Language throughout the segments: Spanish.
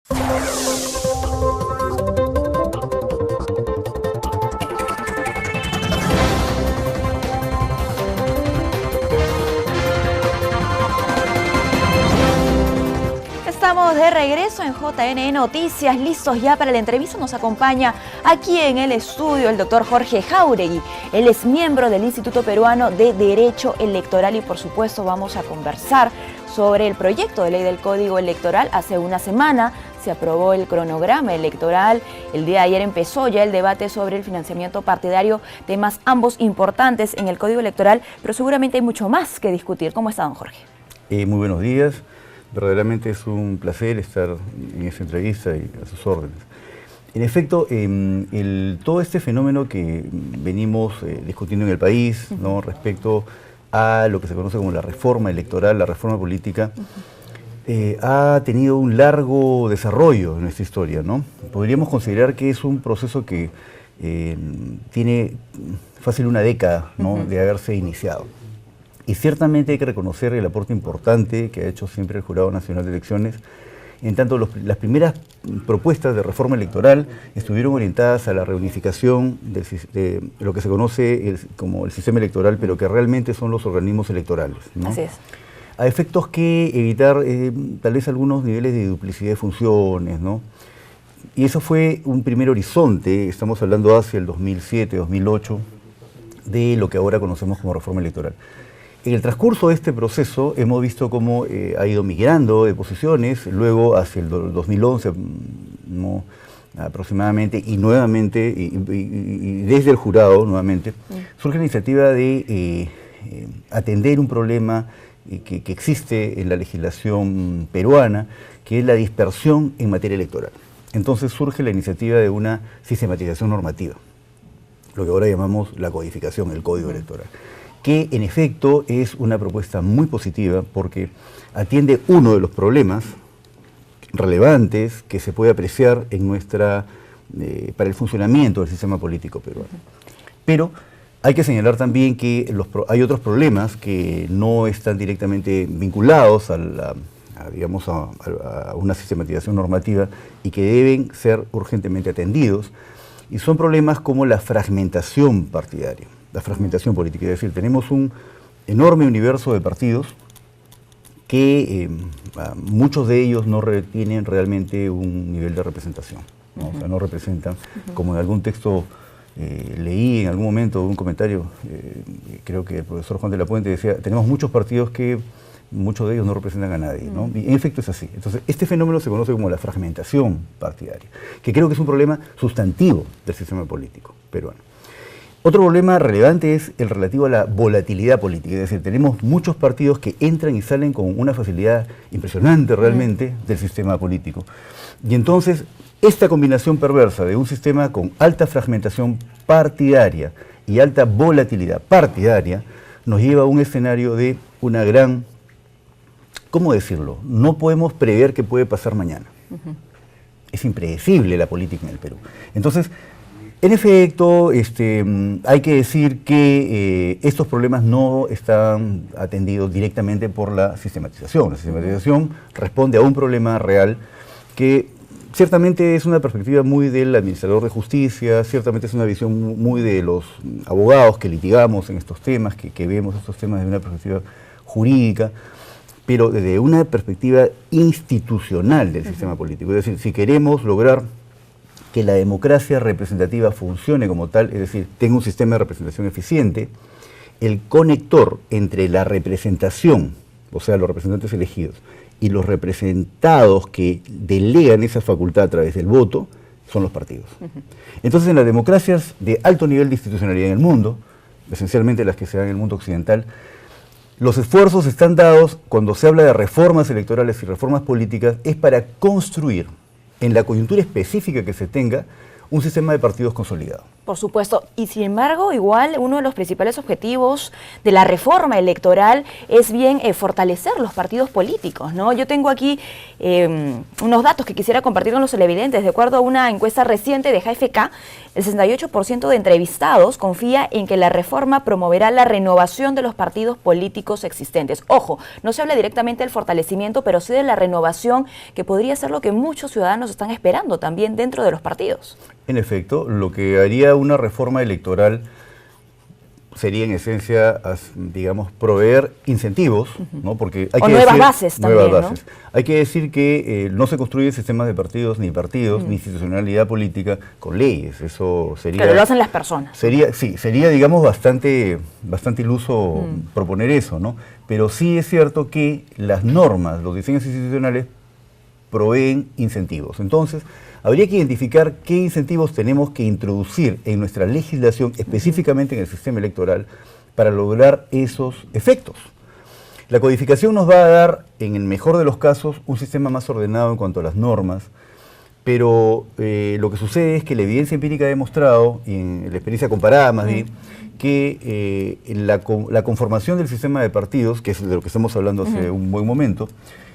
Estamos de regreso en JNE Noticias, listos ya para la entrevista. Nos acompaña aquí en el estudio el doctor Jorge Jáuregui. Él es miembro del Instituto Peruano de Derecho Electoral y por supuesto vamos a conversar sobre el proyecto de ley del Código Electoral. Hace una semana se aprobó el cronograma electoral. El día de ayer empezó ya el debate sobre el financiamiento partidario, temas ambos importantes en el Código Electoral, pero seguramente hay mucho más que discutir. ¿Cómo está, don Jorge? Muy buenos días. Verdaderamente es un placer estar en esta entrevista y a sus órdenes. En efecto, todo este fenómeno que venimos discutiendo en el país, ¿no?, respecto a lo que se conoce como la reforma electoral, la reforma política, ha tenido un largo desarrollo en nuestra historia, ¿no? Podríamos considerar que es un proceso que tiene fácil una década, ¿no?, de haberse iniciado. Y ciertamente hay que reconocer el aporte importante que ha hecho siempre el Jurado Nacional de Elecciones, en tanto las primeras propuestas de reforma electoral estuvieron orientadas a la reunificación de lo que se conoce como el sistema electoral, pero que realmente son los organismos electorales, ¿no? Así es. A efectos que evitar tal vez algunos niveles de duplicidad de funciones, ¿no? Y eso fue un primer horizonte, estamos hablando hacia el 2007, 2008, de lo que ahora conocemos como reforma electoral. En el transcurso de este proceso hemos visto cómo ha ido migrando de posiciones, luego hacia el 2011, ¿no?, aproximadamente, y nuevamente, y desde el jurado nuevamente, surge la iniciativa de atender un problema que existe en la legislación peruana, que es la dispersión en materia electoral. Entonces surge la iniciativa de una sistematización normativa, lo que ahora llamamos la codificación, el Código Electoral, que en efecto es una propuesta muy positiva porque atiende uno de los problemas relevantes que se puede apreciar en para el funcionamiento del sistema político peruano. Pero hay que señalar también que hay otros problemas que no están directamente vinculados a una sistematización normativa y que deben ser urgentemente atendidos, y son problemas como la fragmentación partidaria, la fragmentación política. Es decir, tenemos un enorme universo de partidos que muchos de ellos no tienen realmente un nivel de representación, ¿no? O sea, no representan, como en algún texto leí en algún momento un comentario, creo que el profesor Juan de la Puente decía, tenemos muchos partidos que muchos de ellos no representan a nadie, ¿no? Y en efecto es así. Entonces, este fenómeno se conoce como la fragmentación partidaria, que creo que es un problema sustantivo del sistema político peruano. Otro problema relevante es el relativo a la volatilidad política, es decir, tenemos muchos partidos que entran y salen con una facilidad impresionante realmente del sistema político. Y entonces, esta combinación perversa de un sistema con alta fragmentación partidaria y alta volatilidad partidaria nos lleva a un escenario de una gran, ¿cómo decirlo? No podemos prever qué puede pasar mañana. Es impredecible la política en el Perú. Entonces, en efecto, hay que decir que estos problemas no están atendidos directamente por la sistematización. La sistematización responde a un problema real que ciertamente es una perspectiva muy del administrador de justicia, ciertamente es una visión muy de los abogados que litigamos en estos temas, que vemos estos temas desde una perspectiva jurídica, pero desde una perspectiva institucional del sistema político. Es decir, si queremos lograr que la democracia representativa funcione como tal, es decir, tenga un sistema de representación eficiente, el conector entre la representación, o sea, los representantes elegidos, y los representados que delegan esa facultad a través del voto, son los partidos. Entonces, en las democracias de alto nivel de institucionalidad en el mundo, esencialmente las que se dan en el mundo occidental, los esfuerzos están dados, cuando se habla de reformas electorales y reformas políticas, es para construir, en la coyuntura específica que se tenga, un sistema de partidos consolidado. Por supuesto, y sin embargo, igual uno de los principales objetivos de la reforma electoral es bien fortalecer los partidos políticos, ¿no? Yo tengo aquí unos datos que quisiera compartir con los televidentes. De acuerdo a una encuesta reciente de JFK, el 68% de entrevistados confía en que la reforma promoverá la renovación de los partidos políticos existentes. Ojo, no se habla directamente del fortalecimiento, pero sí de la renovación, que podría ser lo que muchos ciudadanos están esperando también dentro de los partidos. En efecto, lo que haría una reforma electoral sería en esencia, digamos, proveer incentivos, ¿no? Porque hay que nuevas bases también, ¿no? Hay que decir que no se construye sistemas de partidos, ni institucionalidad política con leyes. Eso sería... Pero lo hacen las personas. Sería, digamos, bastante iluso proponer eso, ¿no? Pero sí es cierto que las normas, los diseños institucionales proveen incentivos. Entonces, habría que identificar qué incentivos tenemos que introducir en nuestra legislación, específicamente en el sistema electoral, para lograr esos efectos. La codificación nos va a dar, en el mejor de los casos, un sistema más ordenado en cuanto a las normas, pero lo que sucede es que la evidencia empírica ha demostrado, y en la experiencia comparada más bien, que la conformación del sistema de partidos, que es de lo que estamos hablando hace un buen momento,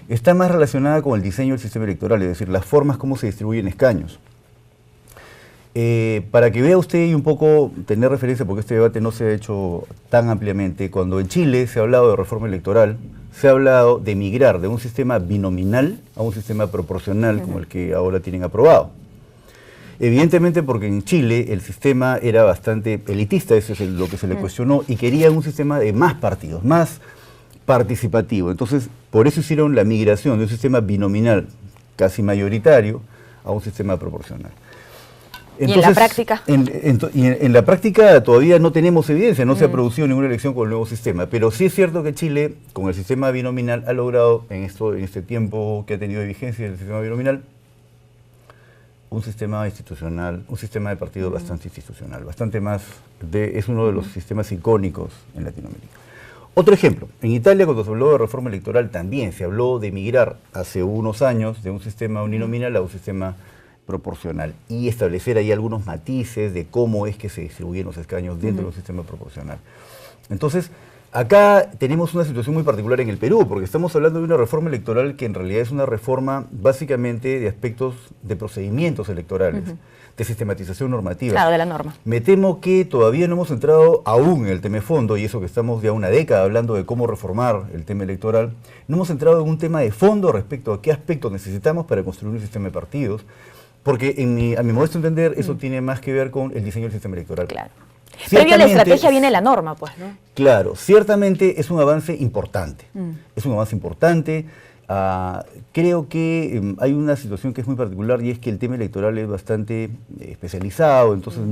está más relacionada con el diseño del sistema electoral, es decir, las formas como se distribuyen escaños. Para que vea usted y un poco tener referencia, porque este debate no se ha hecho tan ampliamente, cuando en Chile se ha hablado de reforma electoral, se ha hablado de migrar de un sistema binominal a un sistema proporcional como el que ahora tienen aprobado. Evidentemente porque en Chile el sistema era bastante elitista, eso es lo que se le cuestionó, y querían un sistema de más partidos, más participativo. Entonces, por eso hicieron la migración de un sistema binominal casi mayoritario a un sistema proporcional. Entonces, ¿y en la práctica? En la práctica todavía no tenemos evidencia, no se ha producido ninguna elección con el nuevo sistema, pero sí es cierto que Chile, con el sistema binominal, ha logrado en este tiempo que ha tenido de vigencia el sistema binominal, un sistema institucional, un sistema de partido bastante institucional, bastante más, es uno de los sistemas icónicos en Latinoamérica. Otro ejemplo, en Italia cuando se habló de reforma electoral también se habló de migrar hace unos años de un sistema uninominal a un sistema proporcional y establecer ahí algunos matices de cómo es que se distribuyen los escaños dentro de un sistema proporcional. Entonces, acá tenemos una situación muy particular en el Perú, porque estamos hablando de una reforma electoral que en realidad es una reforma básicamente de aspectos de procedimientos electorales, de sistematización normativa. Claro, de la norma. Me temo que todavía no hemos entrado aún en el tema de fondo, y eso que estamos ya una década hablando de cómo reformar el tema electoral, no hemos entrado en un tema de fondo respecto a qué aspectos necesitamos para construir un sistema de partidos, porque a mi modesto entender eso tiene más que ver con el diseño del sistema electoral. Claro. Previo a la estrategia viene la norma, pues, ¿no? Claro, ciertamente es un avance importante. Es un avance importante. Creo que hay una situación que es muy particular y es que el tema electoral es bastante especializado, entonces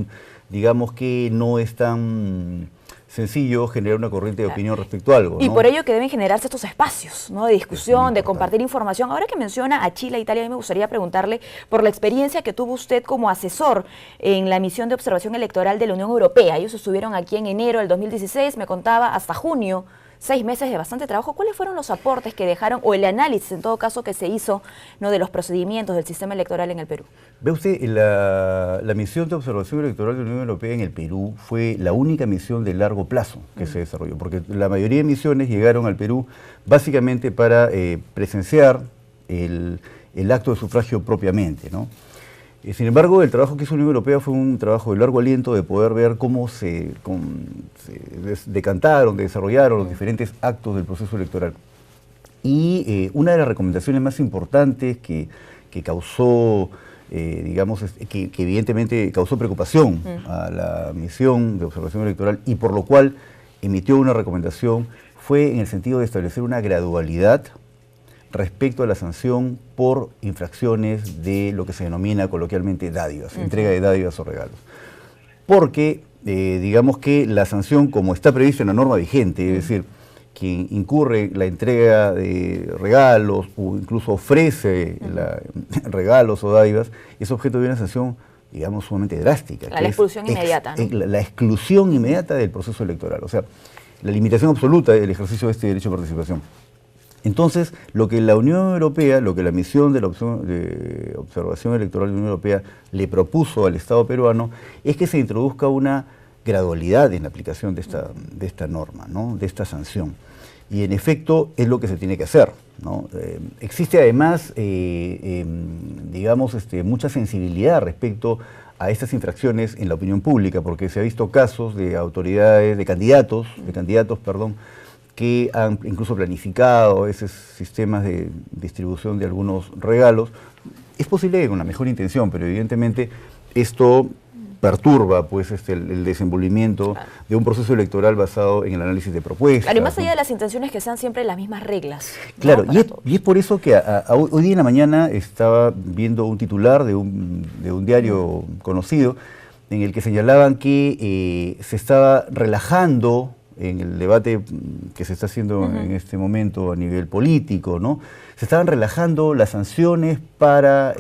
digamos que no es tan sencillo generar una corriente de opinión respecto a algo, ¿no? Y por ello que deben generarse estos espacios, ¿no?, de discusión, de compartir información. Ahora que menciona a Chile e Italia, a mí me gustaría preguntarle por la experiencia que tuvo usted como asesor en la misión de observación electoral de la Unión Europea. Ellos estuvieron aquí en enero del 2016, me contaba, hasta junio, 6 meses de bastante trabajo. ¿Cuáles fueron los aportes que dejaron, o el análisis en todo caso que se hizo, ¿no?, de los procedimientos del sistema electoral en el Perú? Ve usted, la misión de observación electoral de la Unión Europea en el Perú fue la única misión de largo plazo que se desarrolló, porque la mayoría de misiones llegaron al Perú básicamente para presenciar el acto de sufragio propiamente, ¿no? Sin embargo, el trabajo que hizo la Unión Europea fue un trabajo de largo aliento de poder ver cómo se decantaron, desarrollaron los diferentes actos del proceso electoral. Y una de las recomendaciones más importantes que causó, digamos, que evidentemente causó preocupación a la misión de observación electoral y por lo cual emitió una recomendación, fue en el sentido de establecer una gradualidad respecto a la sanción por infracciones de lo que se denomina coloquialmente dádivas, entrega de dádivas o regalos. Porque, digamos que la sanción, como está prevista en la norma vigente, es decir, quien incurre la entrega de regalos o incluso ofrece regalos o dádivas, es objeto de una sanción, digamos, sumamente drástica. La expulsión inmediata, ¿no? La exclusión inmediata del proceso electoral, o sea, la limitación absoluta del ejercicio de este derecho de participación. Entonces, lo que la Unión Europea, lo que la misión de observación electoral de la Unión Europea le propuso al Estado peruano es que se introduzca una gradualidad en la aplicación de esta norma, ¿no? De esta sanción. Y en efecto es lo que se tiene que hacer, ¿no? Existe además, digamos, mucha sensibilidad respecto a estas infracciones en la opinión pública, porque se ha visto casos de autoridades, de candidatos, que han incluso planificado esos sistemas de distribución de algunos regalos. Es posible que con la mejor intención, pero evidentemente esto perturba pues el desenvolvimiento de un proceso electoral basado en el análisis de propuestas. Claro, y más allá de las intenciones que sean siempre las mismas reglas. Claro, ¿no? y es por eso que hoy día en la mañana estaba viendo un titular de un diario conocido en el que señalaban que se estaba relajando en el debate que se está haciendo en este momento a nivel político, ¿no? Se estaban relajando las sanciones para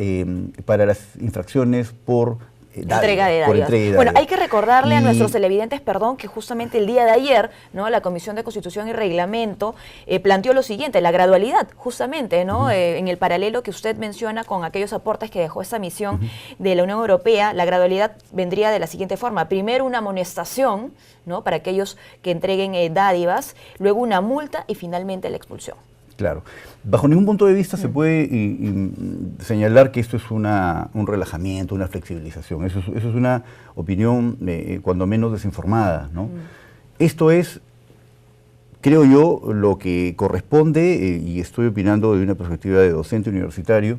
las infracciones por entrega de dádivas. Bueno, hay que recordarle a nuestros televidentes, que justamente el día de ayer, ¿no?, la Comisión de Constitución y Reglamento planteó lo siguiente, la gradualidad, justamente, ¿no? En el paralelo que usted menciona con aquellos aportes que dejó esta misión de la Unión Europea, la gradualidad vendría de la siguiente forma. Primero una amonestación, ¿no?, para aquellos que entreguen dádivas, luego una multa y finalmente la expulsión. Claro. Bajo ningún punto de vista se puede señalar que esto es un relajamiento, una flexibilización. Eso es una opinión cuando menos desinformada, ¿no? Esto es, creo yo, lo que corresponde, y estoy opinando de una perspectiva de docente universitario,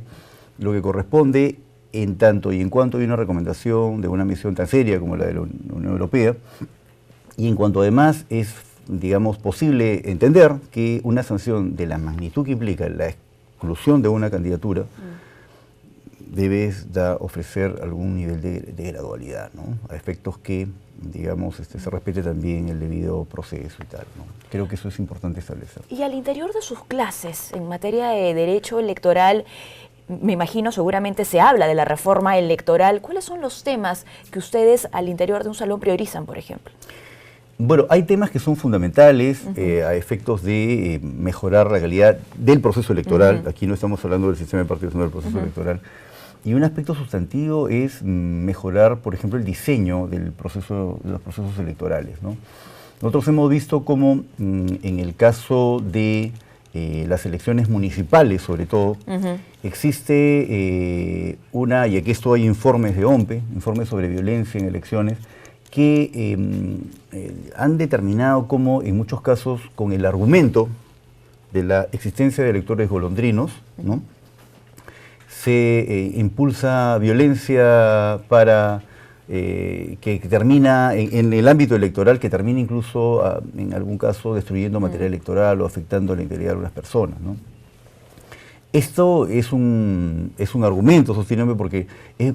lo que corresponde en tanto y en cuanto hay una recomendación de una misión tan seria como la de la Unión Europea, y en cuanto además es, digamos, posible entender que una sanción de la magnitud que implica la exclusión de una candidatura debes ofrecer algún nivel de gradualidad, ¿no? A efectos que, digamos, se respete también el debido proceso y tal, ¿no? Creo que eso es importante establecer. Y al interior de sus clases, en materia de derecho electoral, me imagino seguramente se habla de la reforma electoral. ¿Cuáles son los temas que ustedes al interior de un salón priorizan, por ejemplo? Bueno, hay temas que son fundamentales a efectos de mejorar la calidad del proceso electoral. Aquí no estamos hablando del sistema de partidos, sino del proceso electoral. Y un aspecto sustantivo es mejorar, por ejemplo, el diseño de los procesos electorales, ¿no? Nosotros hemos visto cómo en el caso de las elecciones municipales, sobre todo, existe y aquí esto hay informes de OMPE, informes sobre violencia en elecciones, que han determinado cómo, en muchos casos, con el argumento de la existencia de electores golondrinos, ¿no?, se impulsa violencia para que termina en el ámbito electoral, que termina incluso, en algún caso, destruyendo material electoral o afectando la integridad de algunas personas, ¿no? Esto es un argumento sostenible porque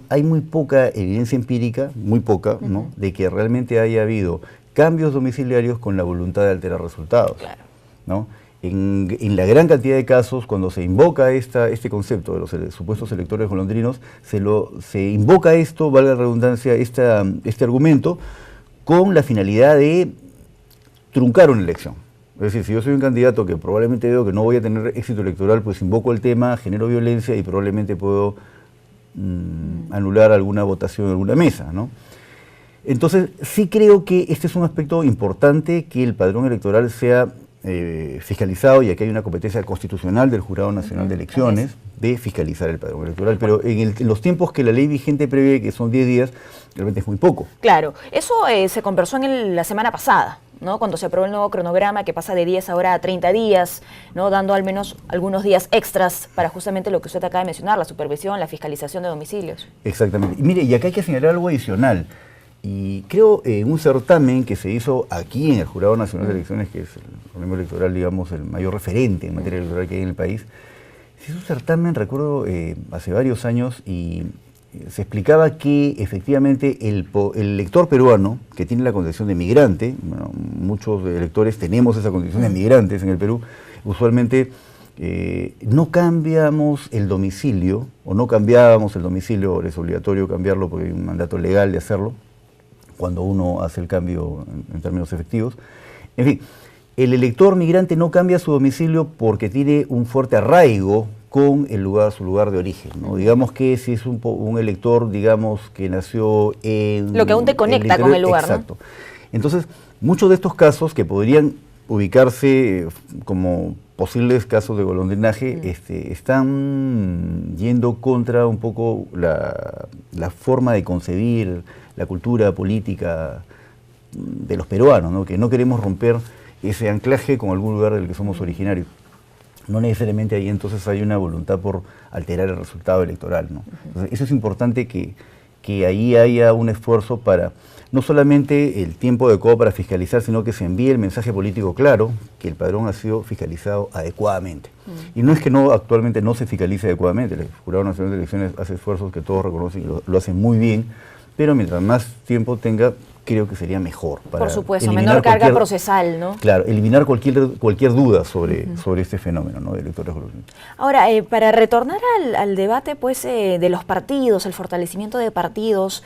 hay muy poca evidencia empírica, muy poca, ¿no?, de que realmente haya habido cambios domiciliarios con la voluntad de alterar resultados, ¿no? En la gran cantidad de casos, cuando se invoca este concepto de los supuestos electores golondrinos, se invoca esto, valga la redundancia, este argumento, con la finalidad de truncar una elección. Es decir, si yo soy un candidato que probablemente veo que no voy a tener éxito electoral, pues invoco el tema, genero violencia y probablemente puedo anular alguna votación en alguna mesa, ¿no? Entonces, sí creo que este es un aspecto importante, que el padrón electoral sea fiscalizado, y aquí hay una competencia constitucional del Jurado Nacional de Elecciones de fiscalizar el padrón electoral, pero en los tiempos que la ley vigente prevé, que son 10 días, realmente es muy poco. Claro, eso se conversó en la semana pasada, ¿no?, cuando se aprobó el nuevo cronograma que pasa de 10 ahora a 30 días, ¿no?, dando al menos algunos días extras para justamente lo que usted acaba de mencionar, la supervisión, la fiscalización de domicilios. Exactamente. Y mire, y acá hay que señalar algo adicional. Y creo un certamen que se hizo aquí en el Jurado Nacional de Elecciones, que es el organismo electoral, digamos, el mayor referente en materia electoral que hay en el país, se hizo un certamen, recuerdo, hace varios años, y se explicaba que efectivamente el elector peruano, que tiene la condición de migrante, bueno, muchos electores tenemos esa condición de migrantes en el Perú, usualmente no cambiamos el domicilio, o no cambiábamos el domicilio, ahora es obligatorio cambiarlo porque hay un mandato legal de hacerlo, cuando uno hace el cambio en términos efectivos. En fin, El elector migrante no cambia su domicilio porque tiene un fuerte arraigo con su lugar de origen, ¿no? Digamos que si es un elector, digamos, que nació en... Lo que aún te conecta con el lugar, exacto. Entonces, muchos de estos casos que podrían ubicarse como posibles casos de golondrinaje, están yendo contra un poco la forma de concebir la cultura política de los peruanos, ¿no? Que no queremos romper ese anclaje con algún lugar del que somos originarios. No necesariamente ahí entonces hay una voluntad por alterar el resultado electoral, ¿no? Entonces, eso es importante que ahí haya un esfuerzo para no solamente el tiempo adecuado para fiscalizar, sino que se envíe el mensaje político claro que el padrón ha sido fiscalizado adecuadamente. Y no es que actualmente no se fiscalice adecuadamente, el Jurado Nacional de Elecciones hace esfuerzos que todos reconocen y lo hacen muy bien, pero mientras más tiempo tenga, creo que sería mejor. Para por supuesto, menor carga procesal, ¿no? Claro, eliminar cualquier duda sobre este fenómeno, ¿no?, de electores golondrinas. Ahora, para retornar al debate pues, de los partidos, el fortalecimiento de partidos,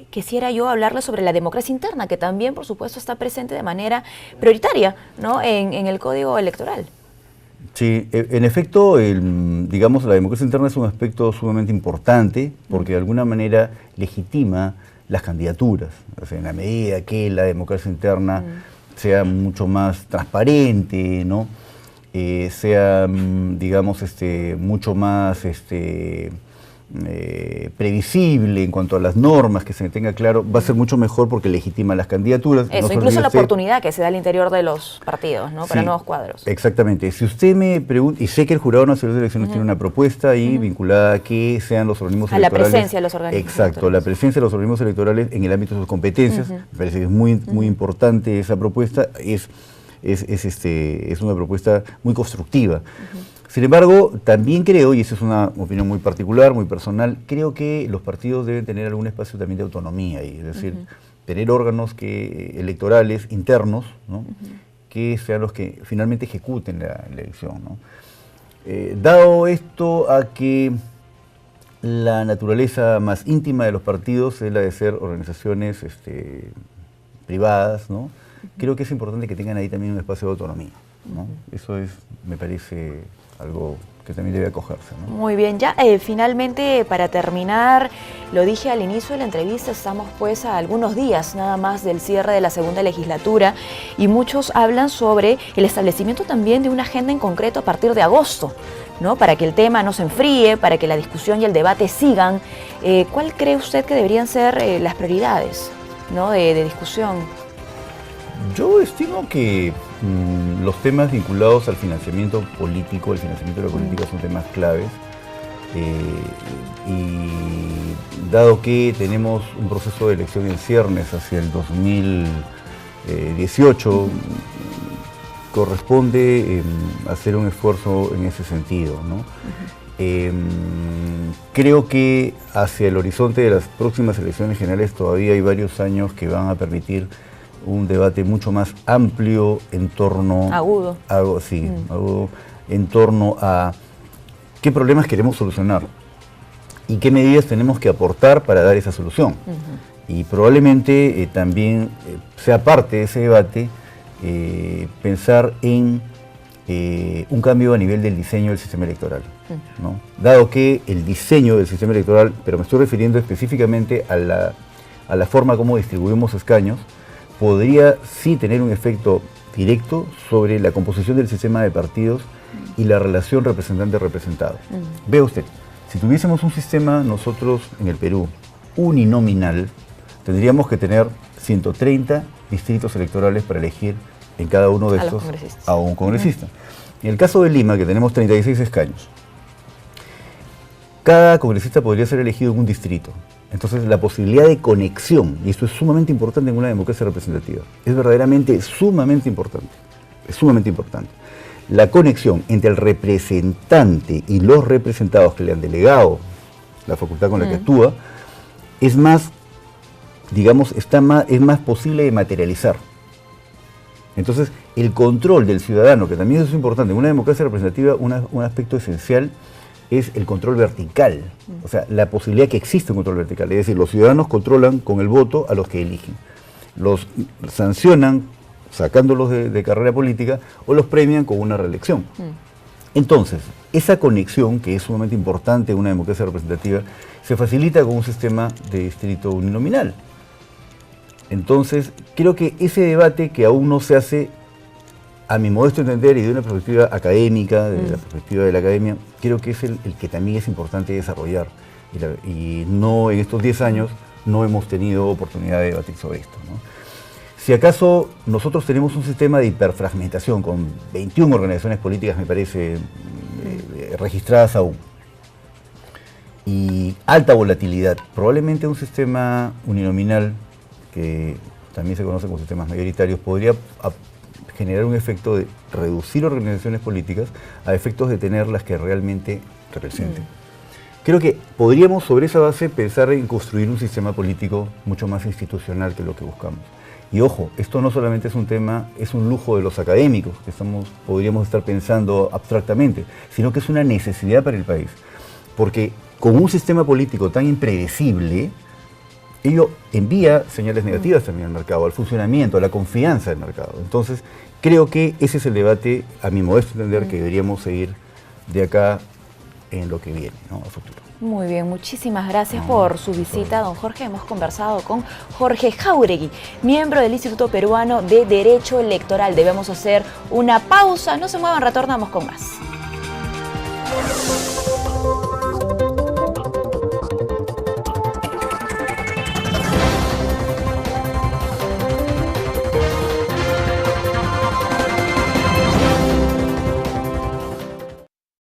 quisiera yo hablarle sobre la democracia interna, que también, por supuesto, está presente de manera prioritaria, ¿no?, en el Código Electoral. Sí, en efecto, digamos, la democracia interna es un aspecto sumamente importante porque de alguna manera legitima las candidaturas, o sea, en la medida que la democracia interna sea mucho más transparente, ¿no? Sea, digamos, mucho más previsible en cuanto a las normas, que se tenga claro, va a ser mucho mejor porque legitima las candidaturas. Eso, no incluso la oportunidad que se da al interior de los partidos, ¿no?, para nuevos cuadros. Exactamente. Si usted me pregunta, y sé que el Jurado Nacional de Elecciones tiene una propuesta ahí vinculada a que sean los organismos electorales. A la presencia de los organismos electorales. La presencia de los organismos electorales en el ámbito de sus competencias. Me parece que es muy importante esa propuesta, es una propuesta muy constructiva. Sin embargo, también creo, y esa es una opinión muy particular, muy personal, creo que los partidos deben tener algún espacio también de autonomía ahí, es decir, tener órganos electorales internos, ¿no?, que sean los que finalmente ejecuten la elección, ¿no? Dado esto a que la naturaleza más íntima de los partidos es la de ser organizaciones privadas, ¿no?, creo que es importante que tengan ahí también un espacio de autonomía, ¿no? Eso me parece algo que también debe acogerse, ¿no? Muy bien, ya finalmente, para terminar, lo dije al inicio de la entrevista, estamos pues a algunos días nada más del cierre de la segunda legislatura y muchos hablan sobre el establecimiento también de una agenda en concreto a partir de agosto, ¿no?, para que el tema no se enfríe, para que la discusión y el debate sigan. ¿Cuál cree usted que deberían ser las prioridades, ¿no?, de discusión? Yo estimo que los temas vinculados al financiamiento político, el financiamiento de la política son temas claves, y dado que tenemos un proceso de elección en ciernes hacia el 2018, corresponde hacer un esfuerzo en ese sentido, ¿no? Creo que hacia el horizonte de las próximas elecciones generales todavía hay varios años que van a permitir un debate mucho más amplio en torno... Agudo. Agudo, en torno a qué problemas queremos solucionar y qué medidas tenemos que aportar para dar esa solución. Y probablemente también sea parte de ese debate pensar en un cambio a nivel del diseño del sistema electoral, ¿no? Dado que el diseño del sistema electoral, pero me estoy refiriendo específicamente a la forma como distribuimos escaños, podría sí tener un efecto directo sobre la composición del sistema de partidos y la relación representante-representado. Vea usted, si tuviésemos un sistema nosotros en el Perú uninominal, tendríamos que tener 130 distritos electorales para elegir en cada uno de estos a un congresista. En el caso de Lima, que tenemos 36 escaños, cada congresista podría ser elegido en un distrito. Entonces, la posibilidad de conexión, y esto es sumamente importante en una democracia representativa, es verdaderamente sumamente importante, es sumamente importante. La conexión entre el representante y los representados que le han delegado la facultad con la que actúa, es más, digamos, es más posible de materializar. Entonces, el control del ciudadano, que también es importante, en una democracia representativa, un aspecto esencial es el control vertical, o sea, la posibilidad que existe un control vertical, es decir, los ciudadanos controlan con el voto a los que eligen, los sancionan sacándolos de carrera política, o los premian con una reelección. Entonces, esa conexión, que es sumamente importante en una democracia representativa, se facilita con un sistema de distrito uninominal. Entonces, creo que ese debate que aún no se hace, a mi modesto entender y de una perspectiva académica, de la perspectiva de la academia, creo que es el que también es importante desarrollar. Y no, en estos 10 años no hemos tenido oportunidad de debatir sobre esto, ¿no? Si acaso nosotros tenemos un sistema de hiperfragmentación con 21 organizaciones políticas, me parece, registradas aún, y alta volatilidad, probablemente un sistema uninominal, que también se conoce como sistemas mayoritarios, podría generar un efecto de reducir organizaciones políticas a efectos de tener las que realmente representen. Creo que podríamos sobre esa base pensar en construir un sistema político mucho más institucional que lo que buscamos. Y ojo, esto no solamente es un tema, es un lujo de los académicos, que podríamos estar pensando abstractamente, sino que es una necesidad para el país. Porque con un sistema político tan impredecible, ello envía señales negativas también al mercado, al funcionamiento, a la confianza del mercado. Entonces, creo que ese es el debate, a mi modesto entender, que deberíamos seguir de acá en lo que viene, ¿no? A futuro. Muy bien, muchísimas gracias por su visita, don Jorge. Hemos conversado con Jorge Jáuregui, miembro del Instituto Peruano de Derecho Electoral. Debemos hacer una pausa, no se muevan, retornamos con más.